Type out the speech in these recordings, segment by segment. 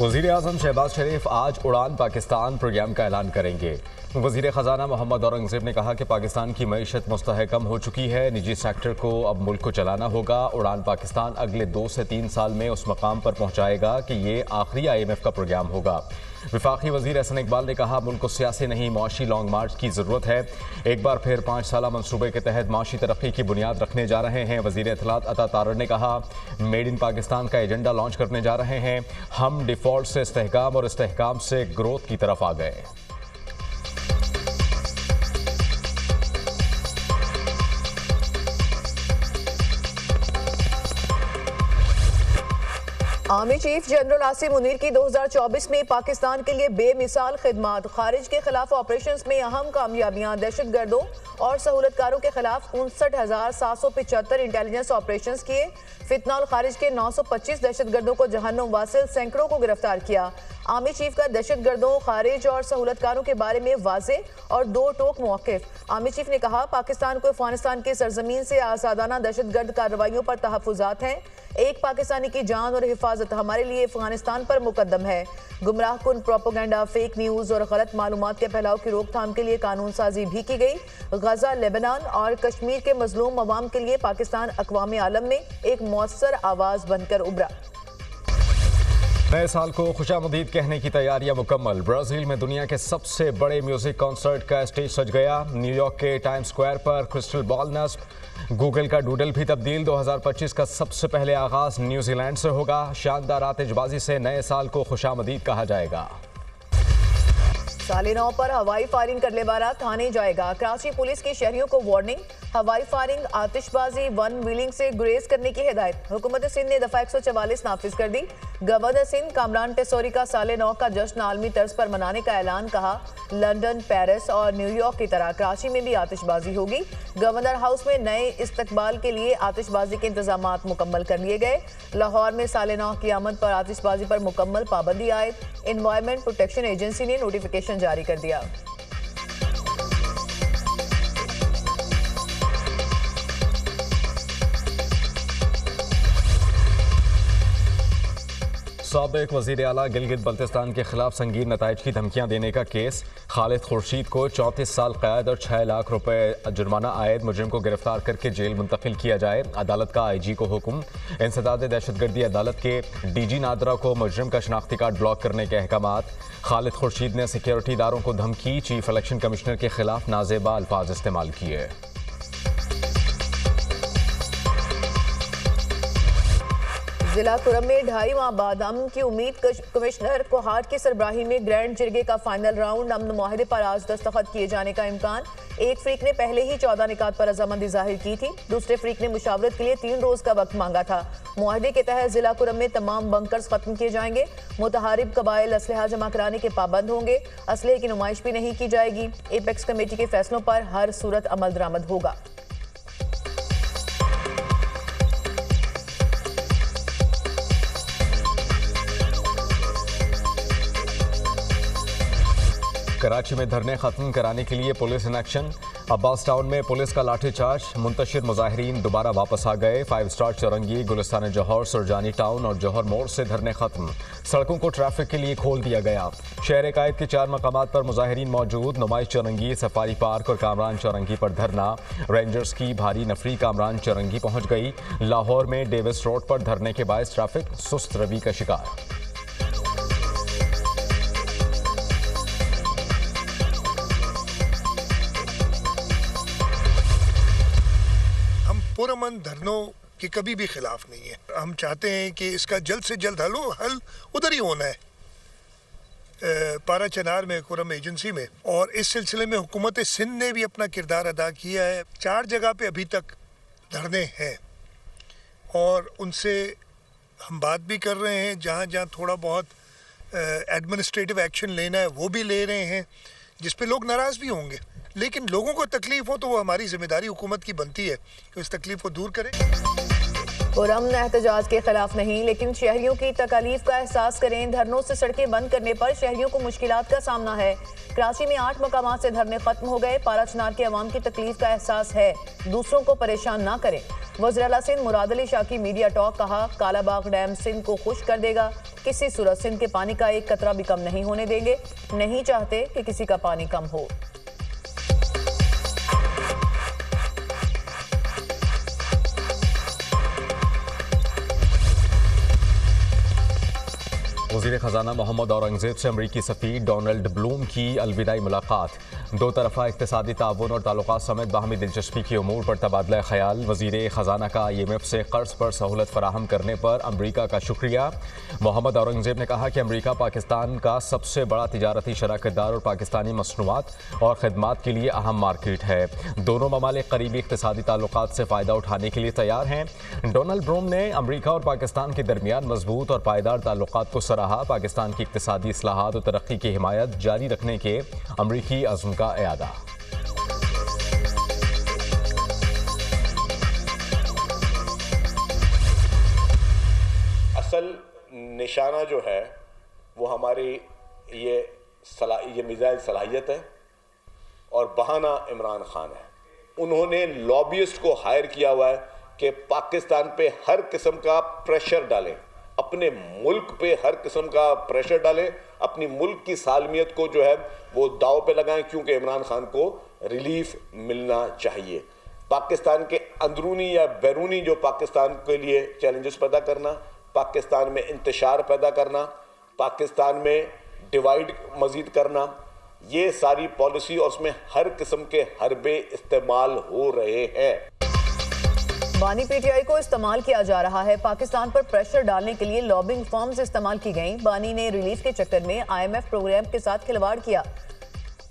वज़ीर आज़म शहबाज शरीफ आज उड़ान पाकिस्तान प्रोग्राम का ऐलान करेंगे। वज़ीर ख़जाना मोहम्मद औरंगज़ेब ने कहा कि पाकिस्तान की मईशत मुस्तहकम हो चुकी है, निजी सेक्टर को अब मुल्क को चलाना होगा। उड़ान पाकिस्तान अगले 2 से 3 साल में उस मकाम पर पहुँचाएगा कि ये आखिरी IMF का प्रोग्राम होगा। वफाकी वज़ीर एहसन इकबाल ने कहा, मुल्क को सियासी नहीं मुआशी लॉन्ग मार्च की ज़रूरत है। एक बार फिर 5 साला मनसूबे के तहत माशी तरक्की की बुनियाद रखने जा रहे हैं। वज़ीर इत्तलात अता तारड़ ने कहा, मेड इन पाकिस्तान का एजेंडा लॉन्च करने जा रहे हैं। हम डिफ़ॉल्ट से इस्तेहकाम और इस्तेहकाम से ग्रोथ की तरफ आ गए। Army chief general Asim Munir की 2024 में पाकिस्तान के लिए बेमिसाल खिदमत, खारिज के खिलाफ ऑपरेशंस में अहम कामयाबियां, दहशतगर्दों और सहूलतकारों के खिलाफ 59,775 इंटेलिजेंस ऑपरेशंस किए, फितना और खारिज के 925 दहशतगर्दों को जहन्नुम वासिल, सैकड़ों को गिरफ्तार किया। आर्मी चीफ का दहशतगर्दों, खारिज और सहूलतकारों के बारे में वाज़े और दो टोक मौक़िफ़। आर्मी चीफ ने कहा, पाकिस्तान को अफगानिस्तान की सरजमीन से आज़ादाना दहशतगर्द कार्रवाइयों पर तहफ़्फ़ुज़ात हैं। एक पाकिस्तानी की जान और हिफाजत हमारे लिए अफगानिस्तान पर मुकद्दम है। गुमराह कुन प्रोपेगेंडा, फेक न्यूज़ और गलत मालूमात के फैलाव की रोकथाम के लिए कानून साजी भी की गई। गजा, लेबनान और कश्मीर के मजलूम अवाम के लिए पाकिस्तान अक़वाम आलम में एक मौसर आवाज़ बनकर उभरा। नए साल को खुशामदीद कहने की तैयारियां मुकम्मल। ब्राज़ील में दुनिया के सबसे बड़े म्यूजिक कॉन्सर्ट का स्टेज सज गया। न्यूयॉर्क के टाइम्स स्क्वायर पर क्रिस्टल बॉल नस्ब, गूगल का डूडल भी तब्दील। 2025 का सबसे पहले आगाज न्यूजीलैंड से होगा। शानदार आतिशबाजी से नए साल को खुशामदीद कहा जाएगा। साले 9 पर हवाई फायरिंग करने वाला थाने जाएगा। कराची पुलिस की शहरियों को वार्निंग, हवाई फायरिंग, आतिशबाजी, वन व्हीलिंग से गुरेज करने की हिदायत। हुकूमत सिंध ने दफा 144 नाफिज कर दी। गवर्नर सिंध कामरान टेसोरी का साले 9 का जश्न आलमी तर्ज पर मनाने का ऐलान। कहा, लंदन, पेरिस और न्यूयॉर्क की तरह कराची में भी आतिशबाजी होगी। गवर्नर हाउस में नए इस्तकबाल के लिए आतिशबाजी के इंतजाम मुकम्मल कर लिए गए। लाहौर में साले 9 की आमद पर आतिशबाजी पर मुकम्मल पाबंदी आयद। एनवायरमेंट प्रोटेक्शन एजेंसी ने नोटिफिकेशन जारी कर दिया। साबिक वज़ीर आला गिलगित बल्तिस्तान के खिलाफ संगीन नताइज की धमकियां देने का केस। खालिद खुर्शीद को 34 साल कैद और 6 लाख रुपए जुर्माना आयद। मुजरिम को गिरफ्तार करके जेल मुंतकिल किया जाए। अदालत का IG को हुक्म। इंसदाद दहशतगर्दी अदालत के DG नादरा को मुजरिम का शनाख्ती कार्ड ब्लॉक करने के अहकामात। खालिद खुर्शीद ने सिक्योरिटी इदारों को धमकी, चीफ इलेक्शन कमिश्नर के खिलाफ नाजेबा अल्फाज इस्तेमाल किए। जिला कुरम में 2.5 माह बाद अमन की उम्मीद। कमिश्नर कोहाट की सरबराही में ग्रैंड जिरगे का फाइनल राउंड। अमन मुआहदे पर आज दस्तखत किए जाने का इम्कान। एक फरीक ने पहले ही 14 निकात पर रजामंदी जाहिर की थी। दूसरे फरीक ने मुशावरत के लिए 3 रोज का वक्त मांगा था। मुआहदे के तहत जिला कुरम में तमाम बंकर्स खत्म किए जाएंगे। मुतहारिब कबाइल असलहा जमा कराने के पाबंद होंगे। असलहे की नुमाइश भी नहीं की जाएगी। एपेक्स कमेटी के फैसलों पर हर सूरत अमल दरामद होगा। कराची में धरने खत्म कराने के लिए police in action. Abbas town में पुलिस का लाठीचार्ज, मुंतशिर मुजाहिरीन दोबारा वापस आ गए। 5 स्टार चौरंगी, गुलिस्तान जौहर, सुरजानी टाउन और जौहर मोड़ से धरने खत्म। सड़कों को ट्रैफिक के लिए खोल दिया गया। शहर कायद के 4 मकामात पर मुजाहिरीन मौजूद। नुमाइश चौरंगी, सफारी पार्क और कामरान चौरंगी पर धरना। रेंजर्स की भारी नफरी कामरान चौरंगी पहुंच गई। लाहौर में डेविस रोड पर धरने के बायस ट्रैफिक सुस्त रवि का शिकार। पुरअमन धरनों के कभी भी खिलाफ नहीं है। हम चाहते हैं कि इसका जल्द से जल्द हल उधर ही होना है, पारा चनार में, कुरम एजेंसी में। और इस सिलसिले में हुकूमत सिंध ने भी अपना किरदार अदा किया है। 4 जगह पे अभी तक धरने हैं और उनसे हम बात भी कर रहे हैं। जहाँ जहाँ थोड़ा बहुत एडमिनिस्ट्रेटिव एक्शन लेना है वो भी ले रहे हैं, जिस पे लोग नाराज़ भी होंगे। लेकिन लोगों को तकलीफ हो तो वो हमारी जिम्मेदारी हुकूमत की बनती है कि उस तकलीफ को दूर करें। पुरअमन एहतजाज के खिलाफ नहीं, लेकिन शहरियों की तकालीफ का एहसास करें। धरनों से सड़कें बंद करने पर शहरियों को मुश्किलात का सामना है। कराची में 8 मकामात से धरने खत्म हो गए। पारा चनार के अवाम की तकलीफ का एहसास है, दूसरों को परेशान ना करें। वज़ीर आला सिंध मुराद अली शाह की मीडिया टॉक, कहा कालाबाग डैम सिंध को खुश कर देगा। किसी सूरत सिंध के पानी का एक कतरा भी कम नहीं होने देंगे। नहीं चाहते कि किसी का पानी कम हो। वज़ीर ख़जाना मोहम्मद औरंगज़ेब से अमरीकी सफ़ीर डोनाल्ड ब्लूम की अलविदाई मुलाकात। दो तरफ़ा इक़्तिसादी ताउन और ताल्लुकात समेत बाहमी दिलचस्पी के उमूर पर तबादला ख़याल। वज़ीर ख़जाना का IMF से कर्ज़ पर सहूलत फराहम करने पर अमरीका का शुक्रिया। मोहम्मद औरंगज़ेब ने कहा कि अमरीका पाकिस्तान का सबसे बड़ा तिजारती शराकतदार और पाकिस्तानी मसनूआत और ख़िदमात के लिए अहम मार्केट है। दोनों ममालिक करीबी इक़्तिसादी ताल्लुकात से फ़ायदा उठाने के लिए तैयार हैं। डोनाल्ड ब्लूम ने अमरीका और पाकिस्तान के दरमियान मजबूत और पायदार ताल्लुकात को सराहा। पाकिस्तान की इक़्तिसादी इस्लाहात और तरक्की की हिमायत जारी रखने के अमरीकी अज़्म का एआदा। असल निशाना जो है वो हमारी ये मिसाइल सलाहियत है और बहाना इमरान खान है। उन्होंने लॉबियस्ट को हायर किया हुआ है कि पाकिस्तान पे हर किस्म का प्रेशर डालें, अपने मुल्क पे हर किस्म का प्रेशर डालें, अपनी मुल्क की सालमियत को जो है वो दाव पे लगाएं, क्योंकि इमरान खान को रिलीफ मिलना चाहिए। पाकिस्तान के अंदरूनी या बैरूनी जो पाकिस्तान के लिए चैलेंजेस पैदा करना, पाकिस्तान में इंतशार पैदा करना, पाकिस्तान में डिवाइड मजीद करना, ये सारी पॉलिसी और उसमें हर किस्म के हरबे इस्तेमाल हो रहे हैं। बानी PTI को इस्तेमाल किया जा रहा है। पाकिस्तान पर प्रेशर डालने के लिए लॉबिंग फर्म्स इस्तेमाल की गईं। बानी ने रिलीफ के चक्कर में IMF प्रोग्राम के साथ खिलवाड़ किया।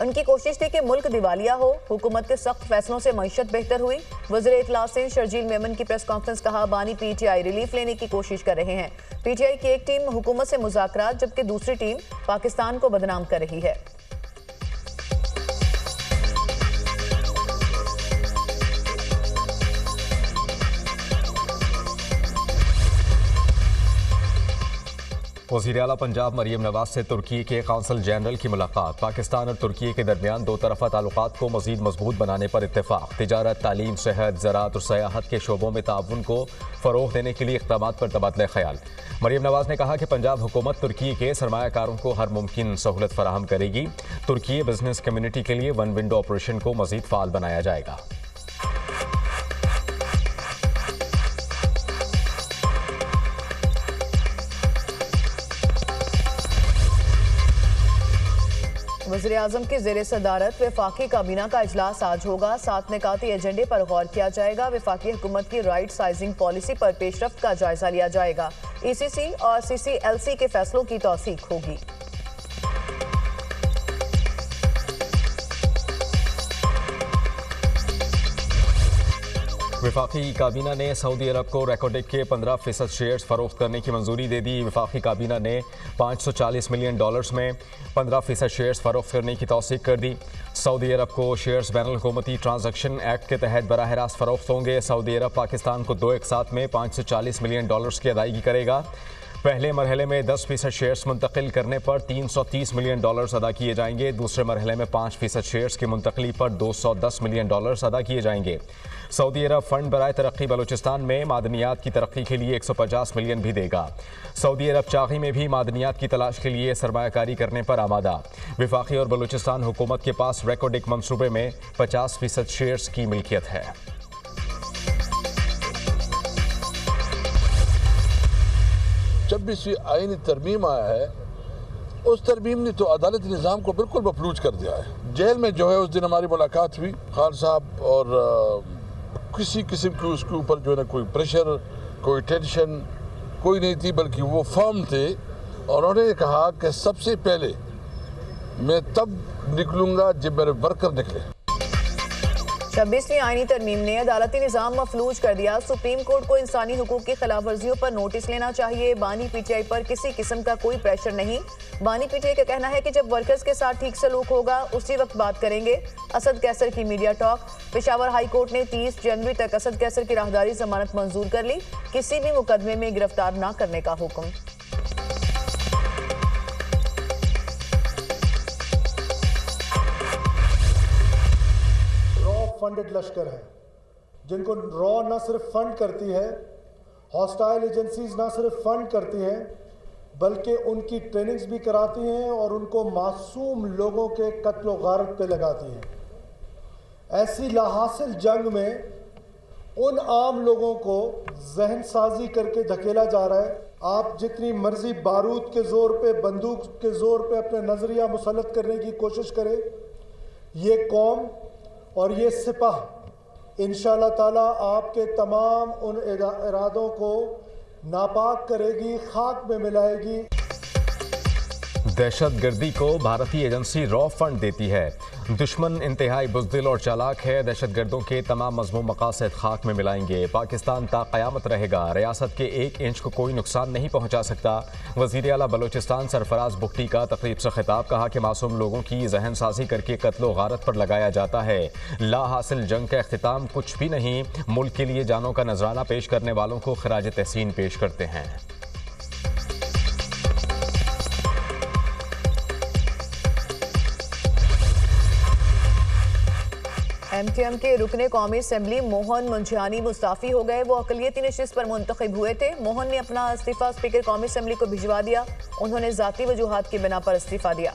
उनकी कोशिश थी कि मुल्क दिवालिया हो। हुकूमत के सख्त फैसलों से मईशत बेहतर हुई। वज़ीर इत्तलात सिंध शर्जील मेमन की प्रेस कॉन्फ्रेंस, कहा बानी PTI रिलीफ लेने की कोशिश कर रहे हैं। PTI की एक टीम हुकूमत से मुज़ाकरात, जबकि दूसरी टीम पाकिस्तान को बदनाम कर रही है। वज़ीर आला पंजाब मरियम नवाज से तुर्की के कौंसल जनरल की मुलाकात। पाकिस्तान और तुर्की के दरमियान दो तरफ़ा ताल्लुकात को मज़ीद मजबूत बनाने पर इत्तेफाक। तिजारत, तालीम, सेहत, ज़राअत और सयाहत के शोबों में ताउन को फ़रोग़ देने के लिए इक़दामात पर तबादला ख़याल। मरियम नवाज ने कहा कि पंजाब हुकूमत तुर्की के सरमायाकारों को हर मुमकिन सहूलत फराहम करेगी। तुर्की बिजनेस कम्युनिटी के लिए वन विंडो ऑपरेशन को मज़ीद फ़ाल बनाया जाएगा। वज़ीर आज़म की ज़ेर सदारत वफाकी काबीना का इजलास आज होगा। 7 निकाती एजेंडे पर गौर किया जाएगा। वफाकी हुकूमत की राइट साइजिंग पॉलिसी पर पेशरफ्त का जायजा लिया जाएगा। ECC और CCLC के फैसलों की तौसीक होगी। वफाकी काबीना ने सऊदी अरब को रेकोडेक के 15% शेयर्स फरोख्त करने की मंजूरी दे दी। वफाकी काबीना ने $540 मिलियन में 15% शेयर्स फरोख्त करने की तौसीक कर दी। सऊदी अरब को शेयर्स बैनुल हुकूमती ट्रांजैक्शन एक्ट के तहत बराह रास्त फरोख्त होंगे। सऊदी अरब पाकिस्तान को 2 एक साथ में $540 मिलियन की अदायगी करेगा। पहले मरहले में 10% शेयर्स मुंतकिल करने पर $330 मिलियन अदा किए जाएंगे। दूसरे मरहले में 5% शेयर्स की मुंतकली पर $210 मिलियन अदा किए जाएंगे। सऊदी अरब फंड बराए तरक्की बलूचिस्तान में मादनियात की तरक्की के लिए 150 मिलियन भी देगा। सऊदी अरब चागी में भी मादनियात की तलाश के लिए सरमायाकारी करने पर आमादा। वफाकी और बलूचिस्तान हुकूमत के पास रेकोडेक मंसूबे में 50% शेयर्स की मिल्कियत है। जब भी आईनी तरमीम आया है, उस तरमीम ने तो अदालती निज़ाम को बिल्कुल मफलूज कर दिया है। जेल में जो है उस दिन हमारी मुलाकात हुई खान साहब, और किसी किस्म की उसके ऊपर जो है ना कोई प्रेशर, कोई टेंशन कोई नहीं थी, बल्कि वो फर्म थे। और उन्होंने कहा कि सबसे पहले मैं तब निकलूंगा जब मेरे वर्कर निकले। 26वीं आईनी तरमीम ने अदालती निज़ाम मफलूज कर दिया। सुप्रीम कोर्ट को इंसानी हुकूक की खिलाफ वर्जियों पर नोटिस लेना चाहिए। बानी पीटीआई पर किसी किस्म का कोई प्रेशर नहीं। बानी पीटीआई का कहना है कि जब वर्कर्स के साथ ठीक सलूक होगा उसी वक्त बात करेंगे। असद कैसर की media talk. Peshawar high court ने 30 जनवरी तक असद कैसर की राहदारी जमानत मंजूर कर ली। किसी भी मुकदमे में गिरफ्तार न करने का हुक्म। फंडेड लश्कर है जिनको रॉ न सिर्फ फंड करती है, हॉस्टाइल एजेंसीज न सिर्फ फंड करती हैं बल्कि उनकी ट्रेनिंग्स भी कराती हैं और उनको मासूम लोगों के कत्ल गारत पे लगाती हैं। ऐसी लाहासिल जंग में उन आम लोगों को जहन साजी करके धकेला जा रहा है। आप जितनी मर्जी बारूद के ज़ोर पे, बंदूक के ज़ोर पे अपने नज़रिया मुसल्लत करने की कोशिश करें, ये कौम और ये सिपाह इंशाअल्लाह ताला आपके तमाम उन इरादों को नापाक करेगी, खाक में मिलाएगी। दहशतगर्दी को भारतीय एजेंसी रॉ फंड देती है। दुश्मन इंतहाई बुज़दिल और चालाक है। दहशतगर्दों के तमाम मज़मूम मकासद खाक में मिलाएंगे। पाकिस्तान ता क़यामत रहेगा। रियासत के 1 इंच को कोई नुकसान नहीं पहुँचा सकता। वज़ीर आला बलोचिस्तान सरफराज बुख्ती का तकरीब से खिताब। कहा कि मासूम लोगों की जहन साजी करके कत्लो गारत पर लगाया जाता है। ला हासिल जंग का अख्तिताम कुछ भी नहीं। मुल्क के लिए जानों का नजराना पेश करने वालों को खिराज तहसीन पेश करते हैं। MQM के रुकने कौमी असम्बली मोहन मुंशियानी मुस्ताफ़ी हो गए। वो अक़लियती नशिस्त पर मुंतखब हुए थे। मोहन ने अपना इस्तीफ़ा स्पीकर कौमी असम्बली को भिजवा दिया। उन्होंने ज़ाती वजूहात की बिना पर इस्तीफ़ा दिया।